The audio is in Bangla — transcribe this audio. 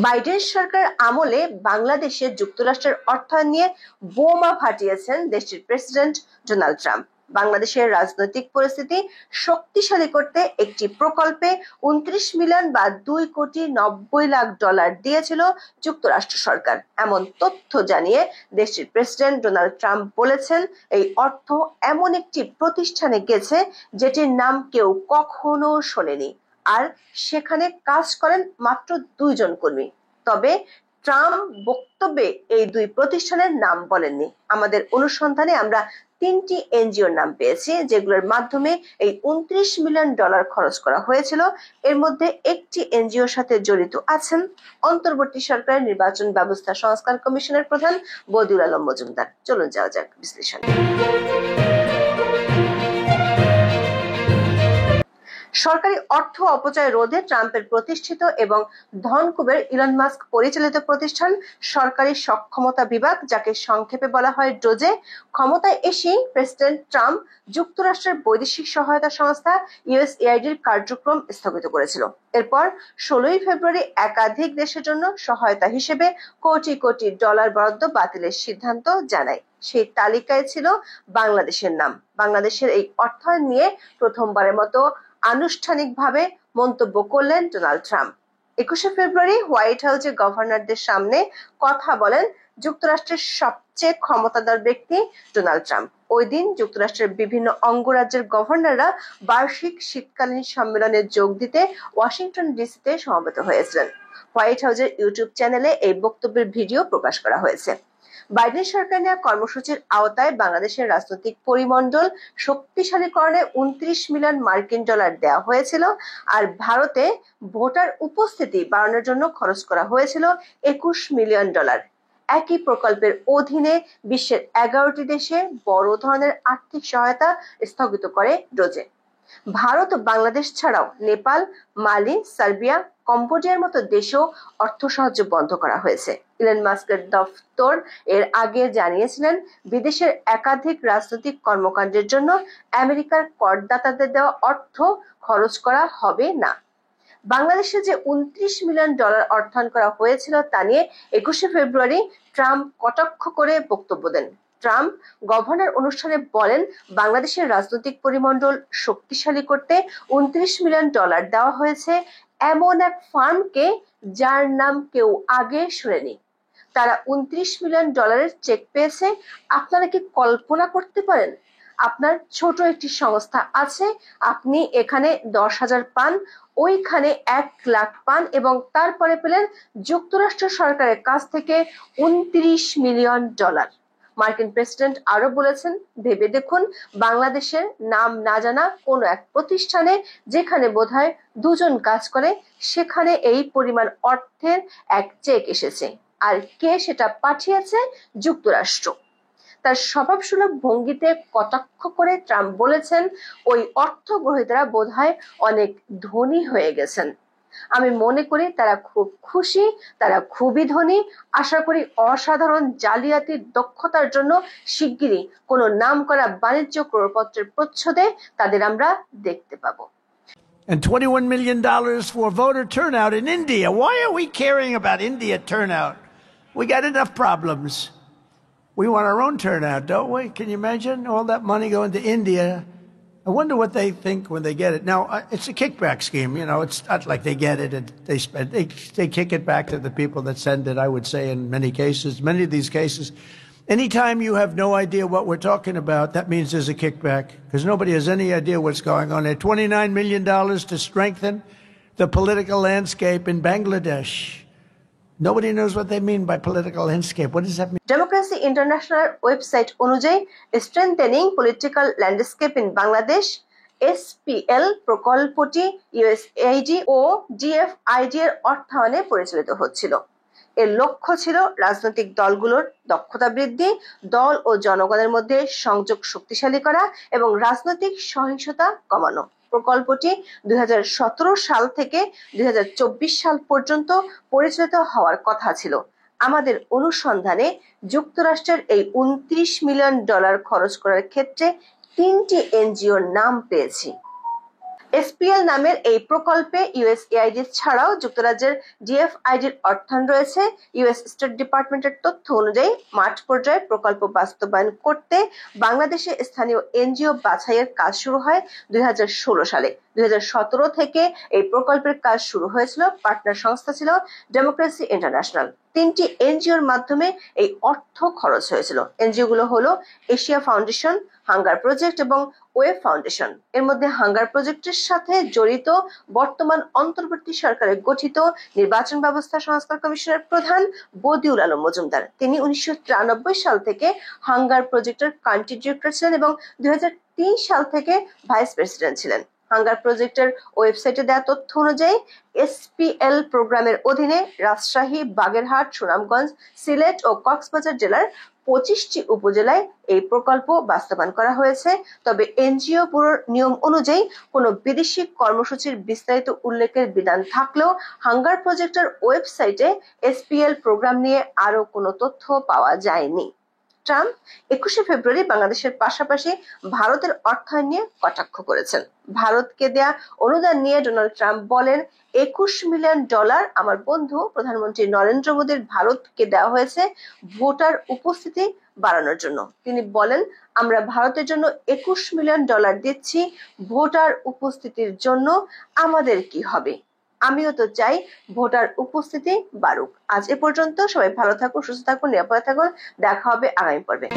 বাইডেন সরকার আমলে বাংলাদেশে যুক্তরাষ্ট্রের অর্থায়ন নিয়ে বোমা ফাটিয়েছেন দেশটির প্রেসিডেন্ট ডোনাল্ড ট্রাম্প। বাংলাদেশের রাজনৈতিক পরিস্থিতি শক্তিশালী করতে একটি প্রকল্পে 29 মিলিয়ন বা $2.90 কোটি দিয়েছিল যুক্তরাষ্ট্র সরকার। এমন তথ্য জানিয়ে দেশটির প্রেসিডেন্ট ডোনাল্ড ট্রাম্প বলেছেন, এই অর্থ এমন একটি প্রতিষ্ঠানে গেছে যেটির নাম কেউ কখনো শোনেনি, আর সেখানে কাজ করেন মাত্র 2 জন কর্মী। তবে ট্রাম্প বক্তব্যে এই 2 প্রতিষ্ঠানের নাম বলেননি। আমাদের অনুসন্ধানে আমরা 3টি এনজিওর নাম পেয়েছি যেগুলোর মাধ্যমে এই $29 মিলিয়ন খরচ করা হয়েছিল। এর মধ্যে একটি এনজিওর সাথে জড়িত আছেন অন্তর্বর্তী সরকারের নির্বাচন ব্যবস্থা সংস্কার কমিশনের প্রধান বদিউল আলম মজুমদার। চলুন যাওয়া যাক বিশ্লেষণে। সরকারি অর্থ অপচয় রোধে ট্রাম্পের প্রতিষ্ঠিত এবং ধনকুবের ইলন মাস্ক পরিচালিত প্রতিষ্ঠান সরকারি সক্ষমতা বিভাগ, যাকে সংক্ষেপে বলা হয় ডোজে, ক্ষমতায় এসেই প্রেসিডেন্ট ট্রাম্প যুক্তরাষ্ট্রের বৈদেশিক সহায়তা সংস্থা ইউএসএআইডির কার্যক্রম স্থগিত করেছিল। এরপর 16 ফেব্রুয়ারি একাধিক দেশের জন্য সহায়তা হিসেবে কোটি কোটি ডলার বরাদ্দ বাতিলের সিদ্ধান্ত জানায়। সেই তালিকায় ছিল বাংলাদেশের নাম। বাংলাদেশের এই অর্থায়ন নিয়ে প্রথমবারের মতো আনুষ্ঠানিকভাবে মন্তব্য করলেন ডোনাল্ড ট্রাম্প। 21 ফেব্রুয়ারি হোয়াইট হাউসে গভর্নরদের সামনে কথা বলেন যুক্তরাষ্ট্রের সবচেয়ে ক্ষমতাধর ব্যক্তি ডোনাল্ড ট্রাম্প। ওই দিন যুক্তরাষ্ট্রের বিভিন্ন অঙ্গরাজ্যের গভর্নররা বার্ষিক শীতকালীন সম্মেলনে যোগ দিতে ওয়াশিংটন ডিসিতে সমবেত হয়েছিলেন। হোয়াইট হাউসের ইউটিউব চ্যানেলে এই বক্তব্যের ভিডিও প্রকাশ করা হয়েছে। বাইডেন সরকার নেওয়া কর্মসূচির আওতায় বাংলাদেশের রাজনৈতিক পরিমণ্ডল শক্তিশালীকরণে 29 মিলিয়ন মার্কিন ডলার দেওয়া হয়েছিল, আর ভারতে ভোটার উপস্থিতি বাড়ানোর জন্য খরচ করা হয়েছিল 21 মিলিয়ন ডলার। একই প্রকল্পের অধীনে বিশ্বের 11টি দেশে বড় ধরনের আর্থিক সহায়তা স্থগিত করে ডোজে। ভারত ও বাংলাদেশ ছাড়াও নেপাল, মালি, সার্বিয়া, কম্বোডিয়ার মতো দেশেও অর্থ সাহায্য বন্ধ করা হয়েছে। ইলন মাস্কের দফতর এর আগে জানিয়েছিলেন, বিদেশের একাধিক রাজনৈতিক কর্মকাণ্ডের জন্য আমেরিকার করদাতাদের দেওয়া অর্থ খরচ করা হবে না। বাংলাদেশে যে 29 মিলিয়ন ডলার অর্থায়ন করা হয়েছিল তা নিয়ে 21 ফেব্রুয়ারি ট্রাম্প কটাক্ষ করে বক্তব্য দেন। ট্রাম্প গভর্নর অনুষ্ঠানে বলেন, বাংলাদেশের রাজনৈতিক পরিমণ্ডল শক্তিশালী করতে 29 মিলিয়ন ডলার দেওয়া হয়েছে এমন এক ফার্মকে যার নাম কেউ আগে শুনেনি। তারা 29 মিলিয়ন ডলারের চেক পেয়েছে। আপনারা কি কল্পনা করতে পারেন? আপনার ছোট একটি সংস্থা আছে, আপনি এখানে 10,000 পান, ওইখানে 1 লাখ পান, এবং তারপরে পেলেন যুক্তরাষ্ট্র সরকারের কাছ থেকে 29 মিলিয়ন ডলার। মার্কিন প্রেসিডেন্ট আরো বলেছেন, ভেবে দেখুন বাংলাদেশের নাম না জানা কোনো এক প্রতিষ্ঠানে যেখানে বোধহয় 2 জন কাজ করে, সেখানে এই পরিমাণ অর্থের এক চেক এসেছে। আর কে সেটা পাঠিয়েছে? যুক্তরাষ্ট্র। তার স্বভাবসুলভ ভঙ্গিতে কটাক্ষ করে ট্রাম্প বলেছেন, ওই অর্থ গ্রহীতারা বোধহয় অনেক ধনী হয়ে গেছেন। আমি মনে করি তারা খুব খুশি, তারা খুবই ধনী। আশা করি অসাধারণ জালিয়াতির দক্ষতার জন্য শিগগিরই কোনো নামকরা বাণিজ্য ক্রয়পত্রের প্রচ্ছদে তাদের আমরা দেখতে পাবো। And $21 million for voter turnout in India. Why are we caring about India turnout? We got enough problems. We want our own turnout, don't we? Can you imagine all that money going to India? I wonder what they think when they get it. Now, it's a kickback scheme. You know, it's not like they get it and they spend. They kick it back to the people that send it, I would say, in many cases. Many of these cases, anytime you have no idea what we're talking about, that means there's a kickback, because nobody has any idea what's going on there. $29 million to strengthen the political landscape in Bangladesh. Nobody knows what they mean by political landscape. What does that mean? Democracy International website অনুযায়ী strengthening political landscape in Bangladesh SPL প্রকল্পটি ইউএসএইডি ও ডিএফআইডি এর অর্থায়নে পরিচালিত হচ্ছিল। এর লক্ষ্য ছিল রাজনৈতিক দলগুলোর দক্ষতা বৃদ্ধি, দল ও জনগণের মধ্যে সংযোগ শক্তিশালী করা এবং রাজনৈতিক সহিংসতা কমানো। প্রকল্পটি 2017 সাল থেকে 2024 সাল পর্যন্ত পরিচালিত হওয়ার কথা ছিল। আমাদের অনুসন্ধানে যুক্তরাষ্ট্রের এই 29 মিলিয়ন ডলার খরচ করার ক্ষেত্রে 3টি এনজিওর নাম পেয়েছি। এসপিএল নামের এই প্রকল্পে ইউএসএআইডি ছাড়াও যুক্তরাজ্যের ডিএফআইডির অর্থায়ন রয়েছে। ইউএস স্টেট ডিপার্টমেন্টের তথ্য অনুযায়ী মাঠ পর্যায়ে প্রকল্প বাস্তবায়ন করতে বাংলাদেশে স্থানীয় এনজিও বাছাইয়ের কাজ শুরু হয় 2016 সালে। 2017 থেকে এই প্রকল্পের কাজ শুরু হয়েছিল। পার্টনার সংস্থা ছিল ডেমোক্রেসি ইন্টারন্যাশনাল। 3টি এনজিওর মাধ্যমে এই অর্থ খরচ হয়েছিল। এনজিও গুলো হলো এশিয়া ফাউন্ডেশন, হাঙ্গার প্রজেক্ট এবং ওয়েব ফাউন্ডেশন। এর মধ্যে হাঙ্গার প্রজেক্টের সাথে জড়িত বর্তমান অন্তর্বর্তী সরকারের গঠিত নির্বাচন ব্যবস্থা সংস্কার কমিশনের প্রধান বদিউল আলম মজুমদার। তিনি 1993 সাল থেকে হাঙ্গার প্রজেক্টের কান্ট্রি ডিরেক্টর ছিলেন এবং 2003 সাল থেকে ভাইস প্রেসিডেন্ট ছিলেন। হাঙ্গার প্রজেক্টের ওয়েবসাইটে দেওয়া তথ্য অনুযায়ী এসপিএল প্রোগ্রামের অধীনে রাজশাহী, বাগেরহাট, সুনামগঞ্জ, সিলেট ও কক্সবাজার জেলার 25টি উপজেলায় এই প্রকল্প বাস্তবায়ন করা হয়েছে। তবে এনজিও ব্যুরোর নিয়ম অনুযায়ী কোনো বিদেশি কর্মসূচির বিস্তারিত উল্লেখের বিধান থাকলেও হাঙ্গার প্রজেক্টের ওয়েবসাইটে এসপিএল প্রোগ্রাম নিয়ে আরো কোনো তথ্য পাওয়া যায়নি। ট্রাম্প 21শে ফেব্রুয়ারি বাংলাদেশের পাশাপাশি ভারতের অর্থায়ন নিয়ে কটাক্ষ করেছেন। ভারতকে দেয়া অনুদান নিয়ে ডোনাল্ড ট্রাম্প বলেন, $21 মিলিয়ন আমার বন্ধু প্রধানমন্ত্রী নরেন্দ্র মোদীর ভারতকে দেওয়া হয়েছে ভোটার উপস্থিতি বাড়ানোর জন্য। তিনি বলেন, আমরা ভারতের জন্য $21 মিলিয়ন দিচ্ছি ভোটার উপস্থিতির জন্য, আমাদের কি হবে? আমিও তো চাই ভোটার উপস্থিতি বাড়ুক। আজ এ পর্যন্ত। সবাই ভালো থাকুন, সুস্থ থাকুন, নিরাপদে থাকুন। দেখা হবে আগামী পর্বে।